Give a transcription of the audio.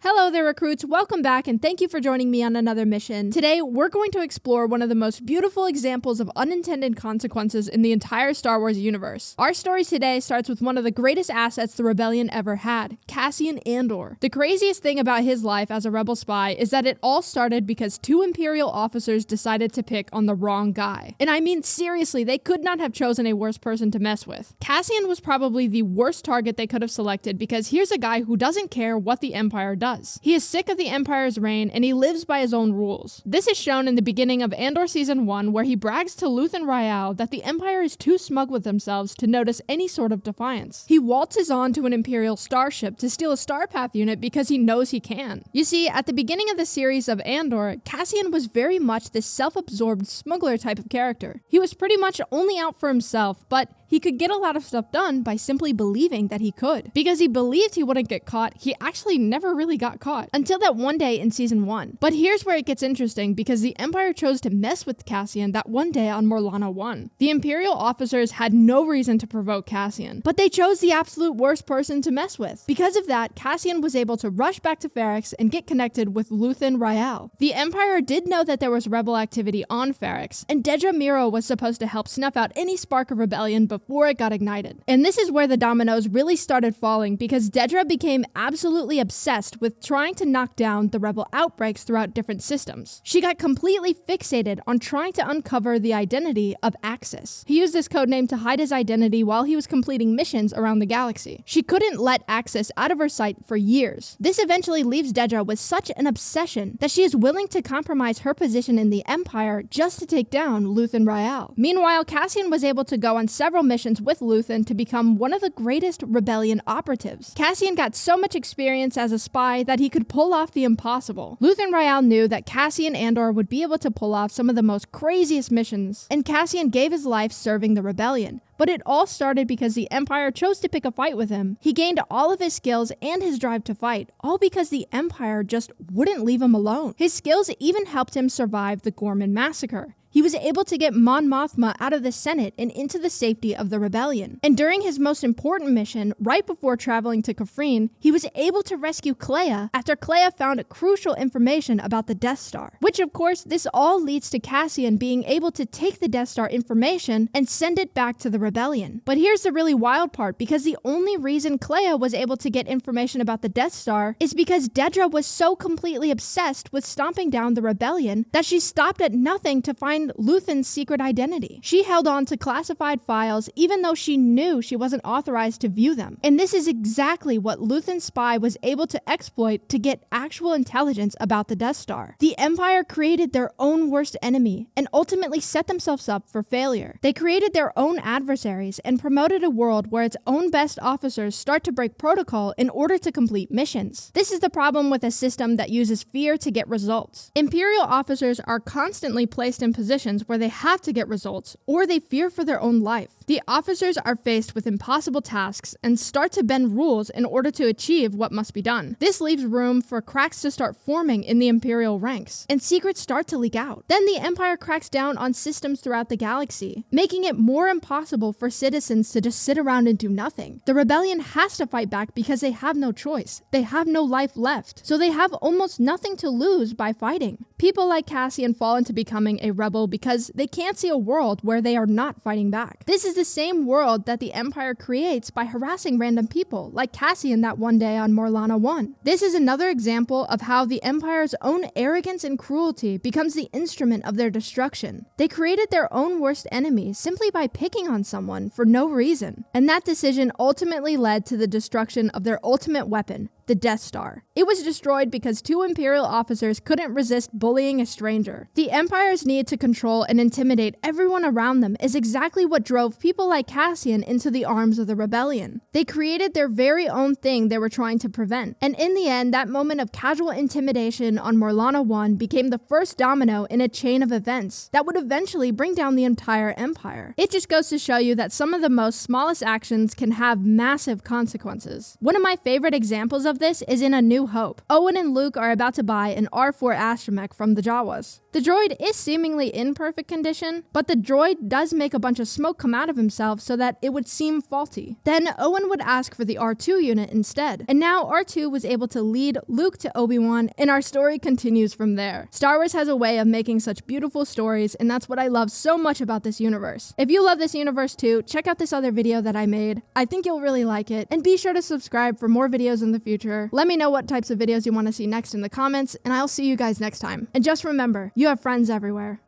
Hello there, recruits. Welcome back, and thank you for joining me on another mission. Today, we're going to explore one of the most beautiful examples of unintended consequences in the entire Star Wars universe. Our story today starts with one of the greatest assets the Rebellion ever had, Cassian Andor. The craziest thing about his life as a rebel spy is that it all started because two Imperial officers decided to pick on the wrong guy. And I mean, seriously, they could not have chosen a worse person to mess with. Cassian was probably the worst target they could have selected because here's a guy who doesn't care what the Empire does. He is sick of the Empire's reign and he lives by his own rules. This is shown in the beginning of Andor Season 1 where he brags to Luthen that the Empire is too smug with themselves to notice any sort of defiance. He waltzes onto an Imperial starship to steal a Starpath unit because he knows he can. You see, at the beginning of the series of Andor, Cassian was very much this self-absorbed smuggler type of character. He was pretty much only out for himself, but he could get a lot of stuff done by simply believing that he could. Because he believed he wouldn't get caught, he actually never really got caught. Until that one day in Season 1. But here's where it gets interesting because the Empire chose to mess with Cassian that one day on Morlana 1. The Imperial officers had no reason to provoke Cassian, but they chose the absolute worst person to mess with. Because of that, Cassian was able to rush back to Ferrix and get connected with Luthen. The Empire did know that there was rebel activity on Ferrix, and Dedra Meero was supposed to help snuff out any spark of rebellion before it got ignited. And this is where the dominoes really started falling because Dedra became absolutely obsessed with trying to knock down the rebel outbreaks throughout different systems. She got completely fixated on trying to uncover the identity of Axis. He used this codename to hide his identity while he was completing missions around the galaxy. She couldn't let Axis out of her sight for years. This eventually leaves Dedra with such an obsession that she is willing to compromise her position in the Empire just to take down Luthen. Meanwhile, Cassian was able to go on several missions with Luthen to become one of the greatest rebellion operatives. Cassian got so much experience as a spy that he could pull off the impossible. Luthen knew that Cassian Andor would be able to pull off some of the most craziest missions, and Cassian gave his life serving the rebellion. But it all started because the Empire chose to pick a fight with him. He gained all of his skills and his drive to fight, all because the Empire just wouldn't leave him alone. His skills even helped him survive the Gorman massacre. He was able to get Mon Mothma out of the Senate and into the safety of the rebellion. And during his most important mission, right before traveling to Kafrene, he was able to rescue Kleya after Kleya found crucial information about the Death Star. Which of course, this all leads to Cassian being able to take the Death Star information and send it back to the rebellion. But here's the really wild part, because the only reason Kleya was able to get information about the Death Star is because Dedra was so completely obsessed with stomping down the rebellion that she stopped at nothing to find Luthen's secret identity. She held on to classified files even though she knew she wasn't authorized to view them. And this is exactly what Luthen's spy was able to exploit to get actual intelligence about the Death Star. The Empire created their own worst enemy and ultimately set themselves up for failure. They created their own adversaries and promoted a world where its own best officers start to break protocol in order to complete missions. This is the problem with a system that uses fear to get results. Imperial officers are constantly placed in positions where they have to get results, or they fear for their own life. The officers are faced with impossible tasks and start to bend rules in order to achieve what must be done. This leaves room for cracks to start forming in the Imperial ranks, and secrets start to leak out. Then the Empire cracks down on systems throughout the galaxy, making it more impossible for citizens to just sit around and do nothing. The rebellion has to fight back because they have no choice. They have no life left, so they have almost nothing to lose by fighting. People like Cassian fall into becoming a rebel because they can't see a world where they are not fighting back. This is the same world that the Empire creates by harassing random people, like Cassian that one day on Morlana 1. This is another example of how the Empire's own arrogance and cruelty becomes the instrument of their destruction. They created their own worst enemy simply by picking on someone for no reason. And that decision ultimately led to the destruction of their ultimate weapon, the Death Star. It was destroyed because two Imperial officers couldn't resist bullying a stranger. The Empire's need to control and intimidate everyone around them is exactly what drove people like Cassian into the arms of the rebellion. They created their very own thing they were trying to prevent. And in the end, that moment of casual intimidation on Morlana 1 became the first domino in a chain of events that would eventually bring down the entire Empire. It just goes to show you that some of the most smallest actions can have massive consequences. One of my favorite examples of of this is in A New Hope. Owen and Luke are about to buy an R4 astromech from the Jawas. The droid is seemingly in perfect condition, but the droid does make a bunch of smoke come out of himself so that it would seem faulty. Then Owen would ask for the R2 unit instead, and now R2 was able to lead Luke to Obi-Wan, and our story continues from there. Star Wars has a way of making such beautiful stories, and that's what I love so much about this universe. If you love this universe too, check out this other video that I made. I think you'll really like it, and be sure to subscribe for more videos in the future. Let me know what types of videos you want to see next in the comments, and I'll see you guys next time. And just remember, you have friends everywhere.